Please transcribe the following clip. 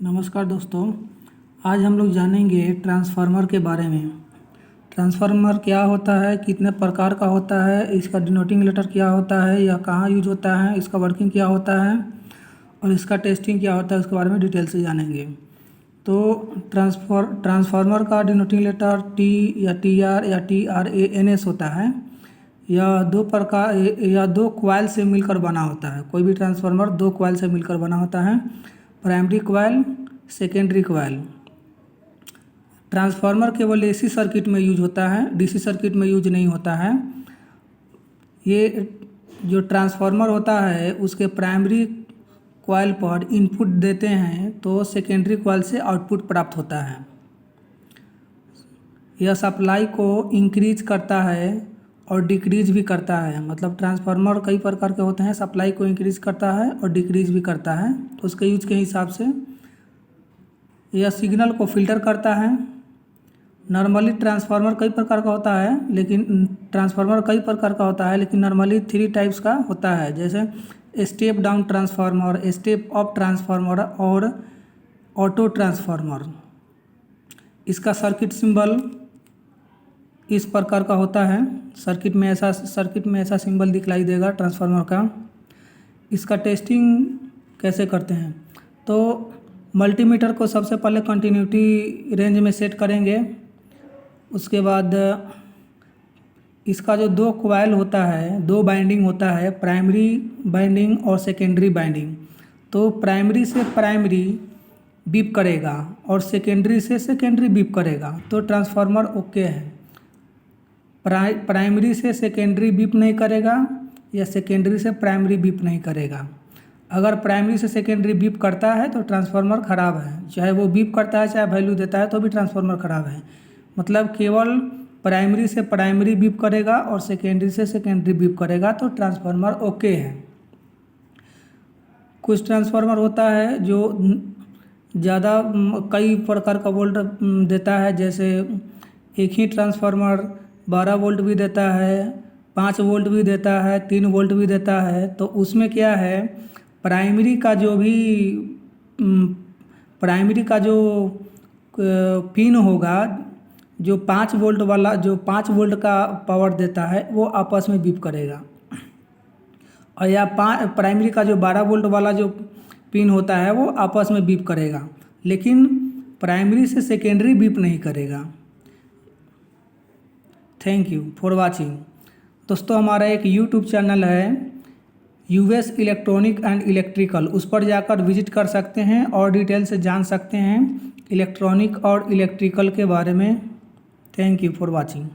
नमस्कार दोस्तों, आज हम लोग जानेंगे ट्रांसफार्मर के बारे में। ट्रांसफार्मर क्या होता है, कितने प्रकार का होता है, इसका डिनोटिंग लेटर क्या होता है, यह कहाँ यूज होता है, इसका वर्किंग क्या होता है और इसका टेस्टिंग क्या होता है, उसके बारे में डिटेल से जानेंगे। तो ट्रांसफार्मर का डिनोटिंग लेटर टी या टी आर या TRANS होता है। यह दो क्वाइल से मिलकर बना होता है। कोई भी ट्रांसफार्मर दो क्वाइल से मिलकर बना होता है, primary coil, secondary coil. Transformer केवल AC सर्किट में यूज होता है, DC सर्किट में यूज नहीं होता है। ये जो ट्रांसफार्मर होता है उसके प्राइमरी क्वाइल पर इनपुट देते हैं तो सेकेंडरी क्वाइल से आउटपुट प्राप्त होता है। यह सप्लाई को इंक्रीज करता है और डिक्रीज भी करता है। मतलब ट्रांसफार्मर कई प्रकार के होते हैं, सप्लाई को इंक्रीज करता है और डिक्रीज भी करता है। तो उसके यूज के हिसाब से यह सिग्नल को फिल्टर करता है। नॉर्मली ट्रांसफार्मर कई प्रकार का होता है, लेकिन नॉर्मली 3 टाइप्स का होता है, जैसे step down transformer, step up transformer और ऑटो ट्रांसफार्मर। इसका सर्किट सिंबल इस प्रकार का होता है। सर्किट में ऐसा सिंबल दिखलाई देगा ट्रांसफार्मर का। इसका टेस्टिंग कैसे करते हैं, तो मल्टीमीटर को सबसे पहले कंटिन्यूटी रेंज में सेट करेंगे। उसके बाद इसका जो 2 क्वाइल होता है, 2 बाइंडिंग होता है, प्राइमरी बाइंडिंग और सेकेंडरी बाइंडिंग। तो प्राइमरी से प्राइमरी बीप करेगा और सेकेंडरी से सेकेंडरी बीप करेगा, तो ट्रांसफार्मर ओके है। प्राइमरी से सेकेंडरी बीप नहीं करेगा या सेकेंडरी से प्राइमरी बीप नहीं करेगा। अगर प्राइमरी से सेकेंडरी बीप करता है तो ट्रांसफार्मर ख़राब है। चाहे वो बीप करता है, चाहे वैल्यू देता है, तो भी ट्रांसफार्मर ख़राब है। मतलब केवल प्राइमरी से प्राइमरी बीप करेगा और सेकेंडरी से सेकेंडरी बीप करेगा तो ट्रांसफार्मर ओके है। कुछ ट्रांसफार्मर होता है जो ज़्यादा कई प्रकार का वोल्ट देता है, जैसे एक ही ट्रांसफार्मर 12 वोल्ट भी देता है, 5 वोल्ट भी देता है, 3 वोल्ट भी देता है। तो उसमें क्या है, प्राइमरी का जो पिन होगा, जो 5 वोल्ट वाला, जो 5 वोल्ट का पावर देता है, वो आपस में बीप करेगा। और या प्राइमरी का जो 12 वोल्ट वाला जो पिन होता है वो आपस में बीप करेगा, लेकिन प्राइमरी से सेकेंडरी बीप नहीं करेगा। Thank you for watching. दोस्तों, हमारा एक यूट्यूब चैनल है US इलेक्ट्रॉनिक एंड इलेक्ट्रिकल, उस पर जाकर विजिट कर सकते हैं और डिटेल से जान सकते हैं इलेक्ट्रॉनिक और इलेक्ट्रिकल के बारे में। Thank you for watching.